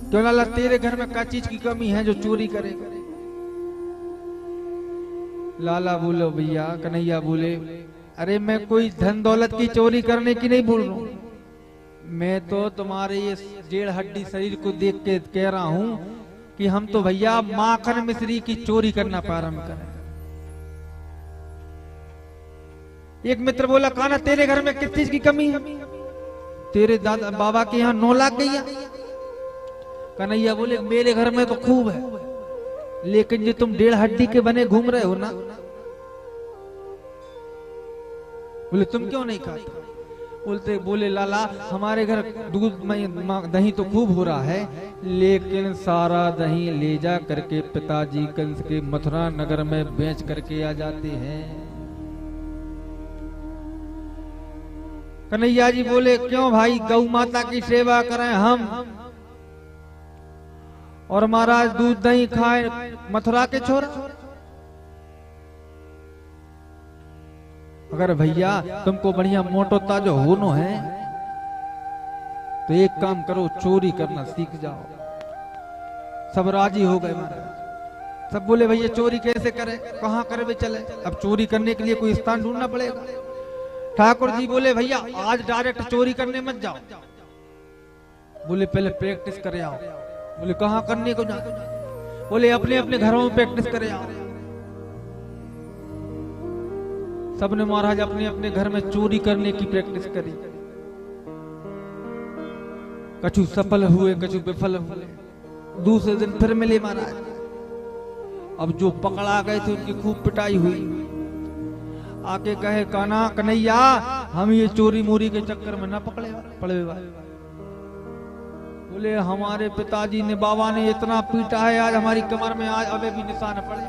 क्यों लाला तेरे घर में क्या चीज की कमी है जो चोरी करेगा? लाला बोलो भैया, कन्हैया बोले अरे मैं कोई धन दौलत की चोरी करने की नहीं बोल रहा हूं, मैं तो तुम्हारे ये जेड़ हड्डी शरीर को देख के कह रहा हूं कि हम तो भैया माखन मिश्री की चोरी करना प्रारंभ करें। एक मित्र बोला कान्हा तेरे घर में किस चीज की कमी है? तेरे दादा बाबा के यहाँ 9 लाख गई। कन्हैया बोले मेरे घर में तो खूब है, लेकिन ये तुम डेढ़ हड्डी के बने घूम रहे हो ना। बोले तुम क्यों नहीं खाते? बोले लाला हमारे घर दूध दही तो खूब हो रहा है, लेकिन सारा दही ले जा करके पिताजी कंस के मथुरा नगर में बेच करके आ जाते हैं। कन्हैया जी बोले क्यों भाई, गौ माता की सेवा करें हम और महाराज दूध दही खाए मथुरा के छोरा। अगर भैया तुमको बढ़िया मोटो ताजो होनो है तो एक काम करो, चोरी करना सीख जाओ। सब राजी हो गए महाराज। सब बोले भैया चोरी कैसे करें, कहाँ करे चले? अब चोरी करने के लिए कोई स्थान ढूंढना पड़ेगा। ठाकुर जी बोले भैया आज डायरेक्ट चोरी करने मत जाओ, बोले पहले प्रैक्टिस करे आओ। बोले कहाँ करने को जाए? बोले अपने अपने घरों में प्रैक्टिस करे आओ। सबने महाराज अपने अपने घर में चोरी करने की प्रैक्टिस करी। कछु सफल हुए, कछु विफल हुए। दूसरे दिन फिर मिले महाराज। अब जो पकड़ा गए थे उनकी खूब पिटाई हुई। आके कहे कान्हा कन्हैया हम ये चोरी मोरी के चक्कर में न पकड़े पड़े। बोले हमारे पिताजी ने बाबा ने इतना पीटा है, आज हमारी कमर में आज अबे भी निशान पड़े।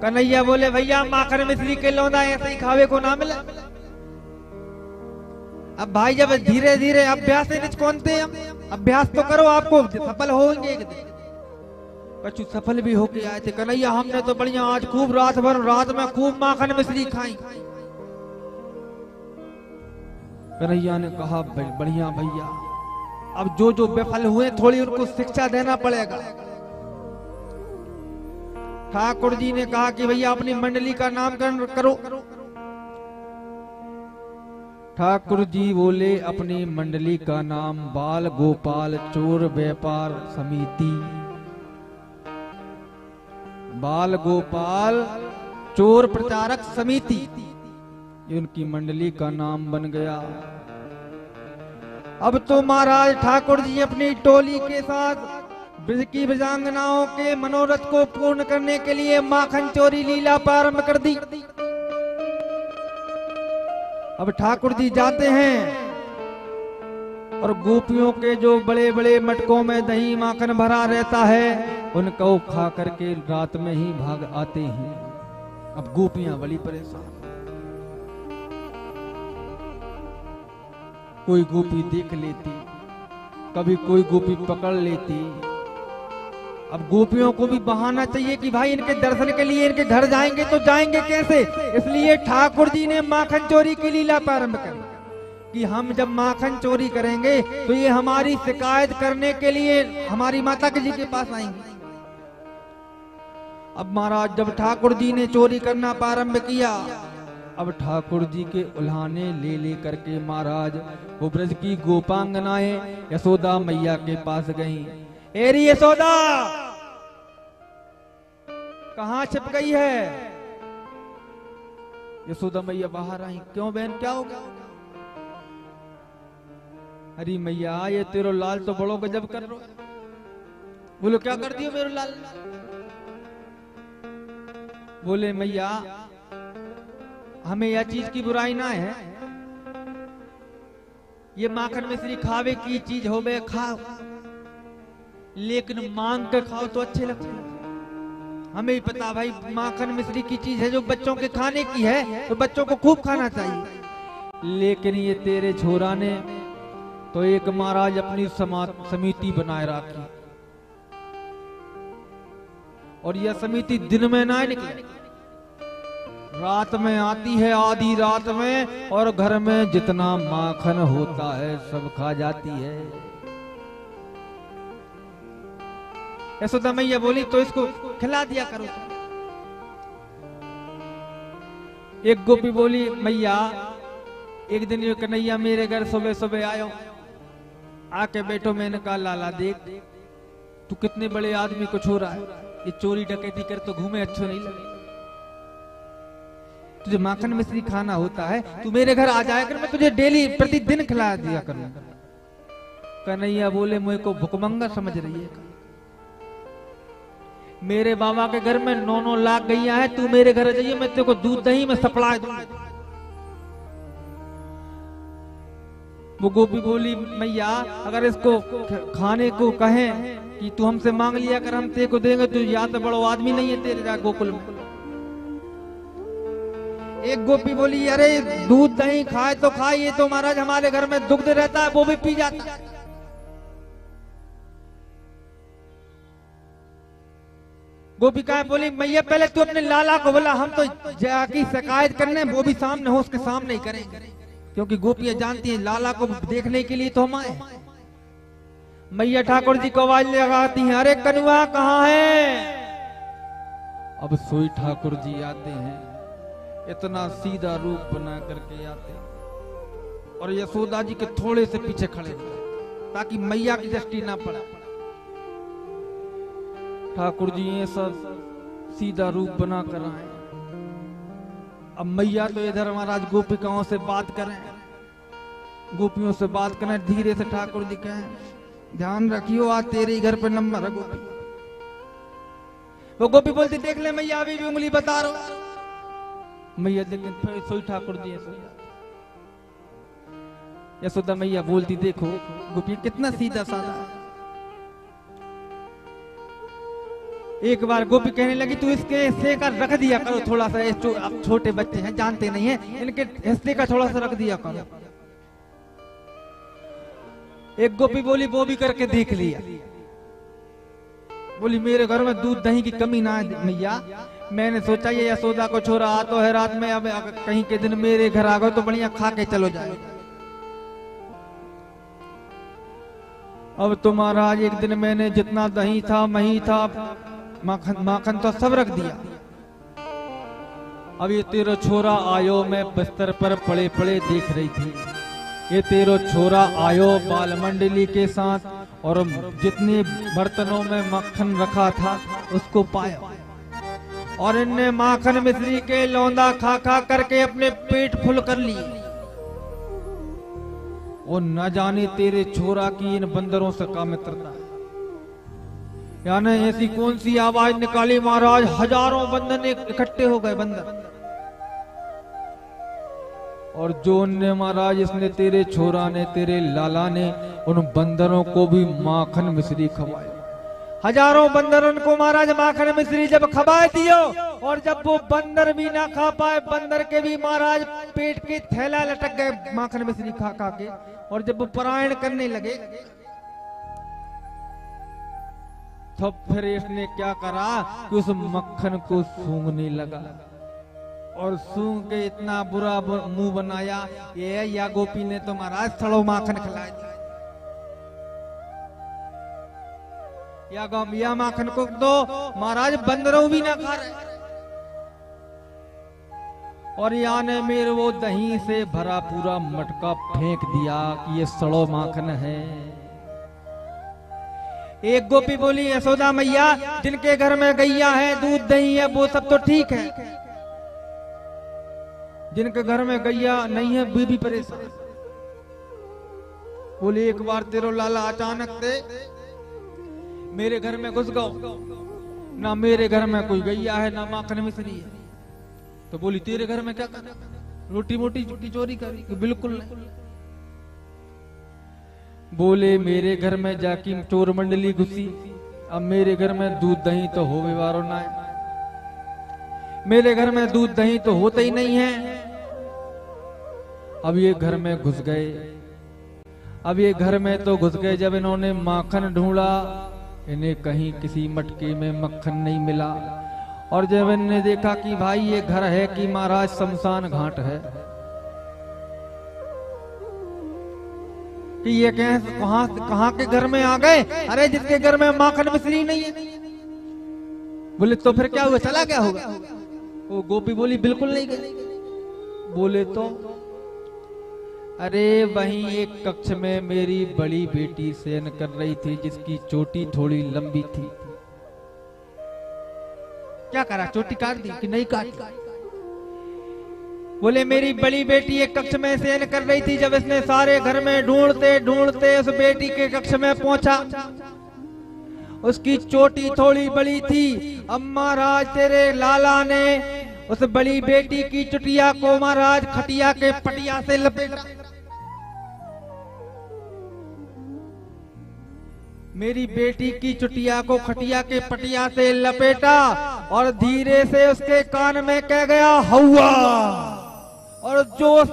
कन्हैया बोले भैया माखन मिश्री के लौंदा ऐसे ही खावे को ना मिले। अब भाई जब धीरे धीरे अभ्यास से निचकोनते हम, अभ्यास तो करो, आपको सफल होंगे एक दिन। कछु सफल भी होके आए थे। कन्हैया हमने तो बढ़िया आज खूब रात भर रात में खूब माखन मिश्री खाई। कन्हैया ने कहा बढ़िया भैया, अब जो जो विफल हुए थोड़ी उनको शिक्षा देना पड़ेगा। ठाकुर जी ने कहा कि भैया अपनी मंडली का नामकरण करो। ठाकुर जी बोले अपनी मंडली का नाम बाल गोपाल चोर व्यापार समिति। बाल गोपाल चोर प्रचारक समिति, ये उनकी मंडली का नाम बन गया। अब तो महाराज ठाकुर जी अपनी टोली के साथ ब्रज की विजांगनाओं के मनोरथ को पूर्ण करने के लिए माखन चोरी लीला प्रारंभ कर दी। अब ठाकुर जी जाते हैं और गोपियों के जो बड़े बड़े मटकों में दही माखन भरा रहता है उनको खा करके रात में ही भाग आते हैं। अब गोपियां बड़ी परेशान। कोई गोपी देख लेती, कभी कोई गोपी पकड़ लेती। अब गोपियों को भी बहाना चाहिए कि भाई इनके दर्शन के लिए इनके घर जाएंगे तो जाएंगे कैसे। इसलिए ठाकुर जी ने माखन चोरी की लीला प्रारंभ कर कि हम जब माखन चोरी करेंगे तो ये हमारी शिकायत करने के लिए हमारी माता जी के पास आएंगे। अब महाराज जब ठाकुर जी ने चोरी करना प्रारंभ किया, अब ठाकुर जी के उल्हाने ले ले करके महाराज वो ब्रज की गोपांगनाएं यशोदा मैया के पास गईं। एरी यशोदा कहाँ छिप गई है? यशोदा मैया बाहर आई। क्यों बहन क्या होगा? अरे मैया ये तेरो लाल तो बड़ो गजब कर रो। बोलो क्या कर दियो मेरे लाल? बोले मैया हमें यह चीज की बुराई ना है, ये माखन मिश्री खावे की चीज हो बे खाओ, लेकिन मांग के खाओ तो अच्छे लगते हैं। हमें ही पता भाई माखन मिश्री की चीज है जो बच्चों के खाने की है तो बच्चों को खूब खाना चाहिए। लेकिन ये तेरे छोरा ने तो एक महाराज अपनी समिति बनाए रखी और यह समिति दिन में ना निकले, रात में आती है, आधी रात में, और घर में जितना माखन होता है सब खा जाती है। यशोदा मैया बोली तो इसको खिला दिया करो। एक गोपी बोली मैया एक दिन ये कन्हैया मेरे घर सुबह सुबह आयो, आके बैठो। मैंने कहा लाला देख तू कितने बड़े आदमी को छोड़ा है, ये चोरी डकैती कर तो घूमे अच्छा नहीं लगे। तुझे माखन मिश्री खाना होता है, तू मेरे घर आ जाया कर, मैं तुझे डेली प्रतिदिन खिला दिया करूं। कन्हैया बोले मुझे को भुकमंगा समझ रही है, मेरे बाबा के घर में 9-9 लाख गैया है, तू मेरे घर जाइए मैं तेरे को दूध दही में सप्लाई दूंगा। वो गोपी बोली मैया अगर इसको खाने को कहें कि तू हमसे मांग लिया कर हम तेरे को देंगे, तो या तो बड़ो आदमी नहीं है तेरे गोकुल में। एक गोपी बोली अरे दूध दही खाए तो खाए, ये तो महाराज हमारे घर में दुग्ध रहता है वो भी पी जाता है। गोपिका बोली मैया पहले तू अपने लाला को बोला, हम तो जाकी शिकायत करने वो भी सामने हो, उसके सामने ही करेंगे, क्योंकि गोपियां जानती हैं लाला को देखने के लिए तो हम आए। मैया ठाकुर जी को आवाज लगाती हैं अरे कनुआ कहाँ है। अब सोई ठाकुर जी आते हैं, इतना सीधा रूप बना करके आते हैं और यशोदा जी के थोड़े से पीछे खड़े ताकि मैया की दृष्टि ना पड़े। ठाकुर जी ये सब सीधा रूप बना कर आए। अब मैया तो इधर महाराज गोपिकाओं से बात करें, गोपियों से बात करें, धीरे से ठाकुर जी कहें ध्यान रखियो आज तेरे ही घर पे नंबर है गोपी। वो गोपी बोलती देख ले मैया अभी भी उंगली बता रहा। मैया देख फिर सोई ठाकुर जी यशोदा मैया बोलती देखो गोपी कितना सीधा साधा। एक बार गोपी कहने लगी तू इसके हिस्से का रख दिया करो थोड़ा सा, अब छोटे बच्चे हैं जानते नहीं है, इनके हिस्से का थोड़ा सा रख दिया करो। एक गोपी बोली वो भी करके देख लिया, बोली मेरे घर में दूध दही की कमी ना है मैया, मैंने सोचा ये यशोदा को छोरा आ तो है रात में, अब कहीं के दिन मेरे घर आ गए तो बढ़िया खा के चलो जाए। अब तो महाराज एक दिन मैंने जितना दही था मही था माखन तो सब रख दिया। अब ये तेरा छोरा आयो, मैं बिस्तर पर पड़े पड़े देख रही थी, ये तेरा छोरा आयो बाल मंडली के साथ और जितने बर्तनों में मक्खन रखा था उसको पाया और इनने माखन मिश्री के लौंदा खा खा करके अपने पेट फुल कर लिए। और न जाने तेरे छोरा की इन बंदरों से क्या मित्रता, यानी ऐसी कौन सी आवाज निकाली महाराज, हजारों बंदर इकट्ठे हो गए बंदर। और जो ने महाराज इसने तेरे छोरा ने तेरे लाला ने उन बंदरों को भी माखन मिश्री खवाई। हजारों बंदर उनको महाराज माखन मिश्री जब खवाए दियो और जब वो बंदर भी ना खा पाए, बंदर के भी महाराज पेट के थैला लटक गए माखन मिश्री खा खा के। और जब वो परायण करने लगे तो फिर इसने क्या करा कि उस मक्खन को सूंघने लगा और सूंघ के इतना बुरा मुंह बनाया, ये या गोपी ने तो महाराज सड़ो माखन खिलाया दिया। या माखन को तो महाराज बंदरों भी ना खा रहे। और या ने मेरे वो दही से भरा पूरा मटका फेंक दिया कि ये सड़ो माखन है। एक गोपी बोली यशोदा मैया जिनके घर में गैया है दूध दही है वो सब तो ठीक है, जिनके घर में गैया नहीं है वे भी परेशान। बोले एक बार तेरो लाला अचानक से मेरे घर में घुस गओ, ना मेरे घर में कोई गैया है ना माखन मिश्री है, तो बोली तेरे घर में क्या कर रोटी मोटी की चोरी करी? बिल्कुल नहीं। बोले मेरे घर में जाकी चोर मंडली घुसी, अब मेरे घर में दूध दही तो हो वारो ना है, मेरे घर में दूध दही तो होता ही नहीं है। अब ये घर में घुस गए, अब ये घर में तो घुस गए, जब इन्होंने माखन ढूंढा इन्हें कहीं किसी मटके में मक्खन नहीं मिला। और जब इन्होंने देखा कि भाई ये घर है कि महाराज शमशान घाट है, कि ये कहाँ के घर में आ गए। अरे जिसके घर में माखन मिश्री नहीं है। बोले तो फिर क्या हुआ, चला क्या होगा। वो गोपी बोली बिल्कुल नहीं गई। बोले तो अरे वहीं एक कक्ष में मेरी बड़ी बेटी शयन कर रही थी जिसकी चोटी थोड़ी लंबी थी। क्या करा, चोटी काट दी कि नहीं काटी। बोले मेरी बड़ी बेटी एक कक्ष में शयन कर रही थी। जब इसने सारे घर में ढूंढते ढूंढते उस बेटी के कक्ष में पहुंचा, उसकी चोटी थोड़ी बड़ी थी। अब महाराज तेरे लाला ने उस बड़ी बेटी की चुटिया को महाराज खटिया के पटिया से लपेटा। मेरी बेटी की चुटिया को खटिया के पटिया से लपेटा और धीरे से उसके कान में कह गया हौवा। और जो